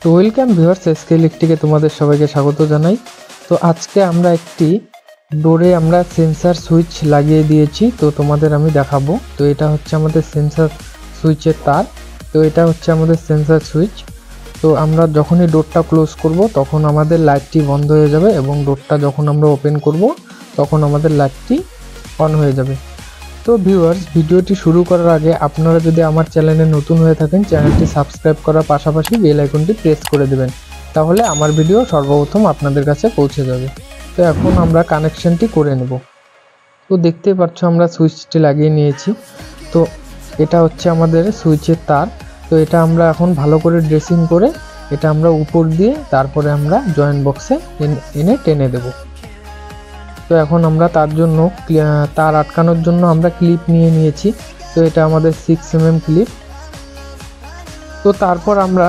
তো welcome viewers, SK ইলেকট্রিকে তোমাদের সবাইকে স্বাগত জানাই। তো আজকে আমরা একটি ডোরে আমরা সেন্সার সুইচ লাগিয়ে দিয়েছি, তো তোমাদের আমি দেখাবো। তো এটা হচ্ছে আমাদের সেন্সার সুইচের তার। তো এটা হচ্ছে আমাদের সেন্সার সুইচ। তো আমরা যখনই ডোরটা ক্লোজ করব তখন আমাদের লাইটটি বন্ধ হয়ে যাবে, এবং ডোরটা যখন আমরা ওপেন করব তখন আমাদের লাইটটি অন হয়ে যাবে। তো ভিউয়ার্স, ভিডিওটি শুরু করার আগে আপনারা যদি আমার চ্যানেলে নতুন হয়ে থাকেন, চ্যানেলটি সাবস্ক্রাইব করার পাশাপাশি বেল আইকনটি প্রেস করে দেবেন, তাহলে আমার ভিডিও সর্বপ্রথম আপনাদের কাছে পৌঁছে যাবে। তো এখন আমরা কানেকশনটি করে নেব। তো দেখতেই পাচ্ছ আমরা সুইচটি লাগিয়ে নিয়েছি। তো এটা হচ্ছে আমাদের সুইচের তার। তো এটা আমরা এখন ভালো করে ড্রেসিং করে এটা আমরা উপর দিয়ে তারপরে আমরা জয়েন্ট বক্সে এনে টেনে দেব। তো এখন আমরা তার জন্য তার আটকানোর জন্য আমরা ক্লিপ নিয়ে নিয়েছি। তো এটা আমাদের 6mm ক্লিপ। তো তারপর আমরা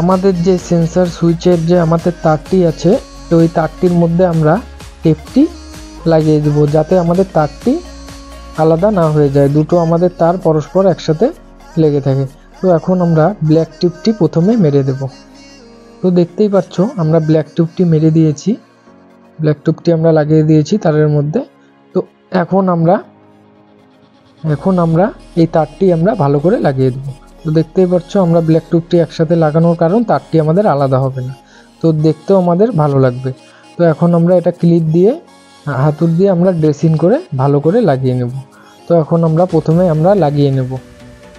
আমাদের যে সেন্সার সুইচের যে আমাদের তারটি আছে, তো ওই তারটির মধ্যে আমরা টেপটি লাগিয়ে দেব, যাতে আমাদের তারটি আলাদা না হয়ে যায়, দুটো আমাদের তার পরস্পর একসাথে লেগে থাকে। তো এখন আমরা ব্ল্যাক টিপটি প্রথমে মেরে দেব। তো দেখতেই পাচ্ছ আমরা ব্ল্যাক টিপটি মেরে দিয়েছি, ব্ল্যাক টিপটি আমরা লাগিয়ে দিয়েছি তারের মধ্যে। তো এখন আমরা এই তারটি আমরা ভালো করে লাগিয়ে দেব। তো দেখতেই পাচ্ছ আমরা ব্ল্যাক টিপটি একসাথে লাগানোর কারণ তারটি আমাদের আলাদা হবে না, তো দেখতেও আমাদের ভালো লাগবে। তো এখন আমরা এটা ক্লিপ দিয়ে হাতুড় দিয়ে আমরা ড্রেসিং করে ভালো করে লাগিয়ে নেব। তো এখন আমরা প্রথমে আমরা লাগিয়ে নেব।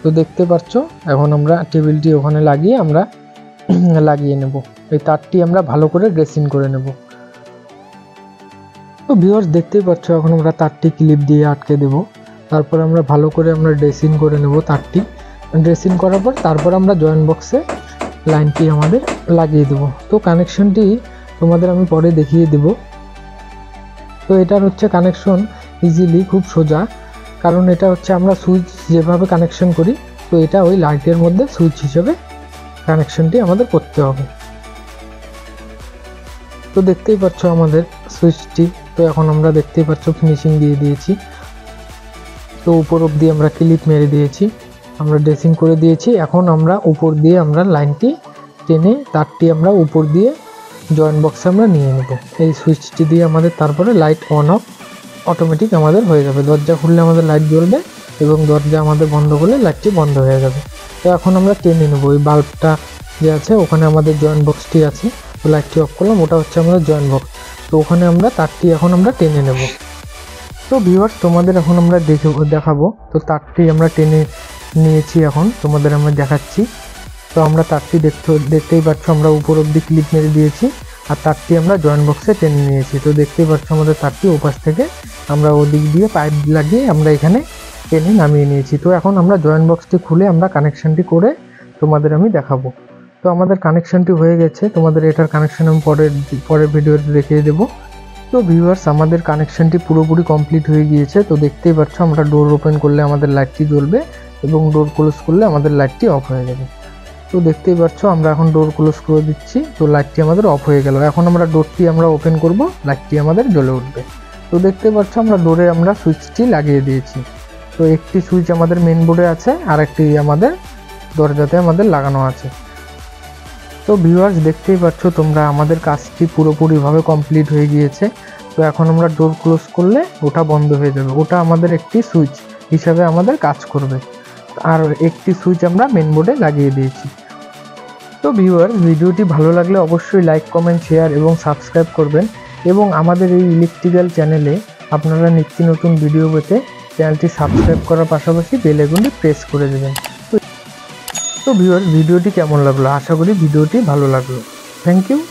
তো দেখতে পাচ্ছ এখন আমরা টেবিলটি ওখানে লাগিয়ে আমরা লাগিয়ে নেব। এই তারটি আমরা ভালো করে ড্রেসিং করে নেব। তো ভিউয়ার্স, দেখতেই পাচ্ছ এখন আমরা তারটি ক্লিপ দিয়ে আটকে দেব। তারপর আমরা ভালো করে আমরা ড্রেসিং করে নেব। তারটি ড্রেসিং করার পর তারপর আমরা জয়েন্ট বক্সে লাইনটি আমাদের লাগিয়ে দেব। তো কানেকশনটি তোমাদের আমি পরে দেখিয়ে দেব। তো এটার হচ্ছে কানেকশন ইজিলি, খুব সোজা, কারণ এটা হচ্ছে আমরা সুইচ যেভাবে কানেকশন করি, তো এটা ওই লাইটের মধ্যে সুইচ হিসেবে কানেকশনটি আমাদের করতে হবে। তো দেখতেই পাচ্ছ আমাদের সুইচটি। তো এখন আমরা দেখতেই পাচ্ছ ফিনিশিং দিয়ে দিয়েছি। তো উপর অবধি আমরা ক্লিপ মেরে দিয়েছি, আমরা ড্রেসিং করে দিয়েছি। এখন আমরা উপর দিয়ে আমরা লাইনটি টেনে তারটি আমরা উপর দিয়ে জয়েন্ট বক্সে আমরা নিয়ে নেব। এই সুইচটি দিয়ে আমাদের তারপরে লাইট অন অফ অটোমেটিক আমাদের হয়ে যাবে। দরজা খুললে আমাদের লাইট জ্বলবে, এবং দরজা আমাদের বন্ধ করলে লাইটটি বন্ধ হয়ে যাবে। তো এখন আমরা টেনে নেব। ওই বাল্বটা যে আছে ওখানে আমাদের জয়েন্ট বক্সটি আছে, তো লাইটটি অফ করলাম, ওটা হচ্ছে আমাদের জয়েন্ট বক্স। তো ওখানে আমরা তারটি এখন আমরা টেনে নেব। তো ভিউয়ার্স, তোমাদের এখন আমরা দেখাবো। তো তারটি আমরা টেনে নিয়েছি, এখন তোমাদের আমরা দেখাচ্ছি। তো আমরা তারটি দেখতেই পাচ্ছ আমরা উপর অবধি ক্লিপ মেরে দিয়েছি, আর তারটি আমরা জয়েন্ট বক্সে টেনে নিয়েছি। তো দেখতেই পাচ্ছ আমাদের তারটি ওপাশ থেকে আমরা ওদিক দিয়ে পাইপ লাগিয়ে আমরা এখানে টেনে নামিয়ে নিয়েছি। তো এখন আমরা জয়েন্ট বক্সটি খুলে আমরা কানেকশনটি করে তোমাদের আমি দেখাবো। তো আমাদের কানেকশনটি হয়ে গেছে, তোমাদের এটার কানেকশন আমি পরের ভিডিওতে দেখিয়ে দেবো। তো ভিউয়ার্স, আমাদের কানেকশনটি পুরোপুরি কমপ্লিট হয়ে গিয়েছে। তো দেখতেই পাচ্ছ আমরা ডোর ওপেন করলে আমাদের লাইটটি জ্বলবে, এবং ডোর ক্লোজ করলে আমাদের লাইটটি অফ হয়ে যাবে। তো দেখতেই পাচ্ছ আমরা এখন ডোর ক্লোজ করে দিচ্ছি, তো লাইটটি আমাদের অফ হয়ে গেল। এখন আমরা ডোরটি আমরা ওপেন করব, লাইটটি আমাদের জ্বলে উঠবে। তো দেখতে পাচ্ছ আমরা ডোরে আমরা সুইচটি লাগিয়ে দিয়েছি। তো একটি সুইচ আমাদের মেন বোর্ডে আছে, আর একটি আমাদের দরজাতে আমাদের লাগানো আছে। তো ভিউয়ার্স, দেখতেই পাচ্ছ তোমরা আমাদের কাজটি পুরোপুরিভাবে কমপ্লিট হয়ে গিয়েছে। তো এখন আমরা ডোর ক্লোজ করলে ওটা বন্ধ হয়ে যাবে, ওটা আমাদের একটি সুইচ হিসাবে আমাদের কাজ করবে। আর একটি সুইচ আমরা মেন বোর্ডে লাগিয়ে দিয়েছি। তো ভিউয়ার্স, ভিডিওটি ভালো লাগলে অবশ্যই লাইক, কমেন্ট, শেয়ার এবং সাবস্ক্রাইব করবেন, এবং আমাদের এই ইলেকট্রিক্যাল চ্যানেলে আপনারা নিত্য নতুন ভিডিও পেতে চ্যানেলটি সাবস্ক্রাইব করার পাশাপাশি বেল আইকনটি প্রেস করে দেবেন। তো ভিউয়ার্স, ভিডিওটি কেমন লাগলো? আশা করি ভিডিওটি ভালো লাগলো। Thank you.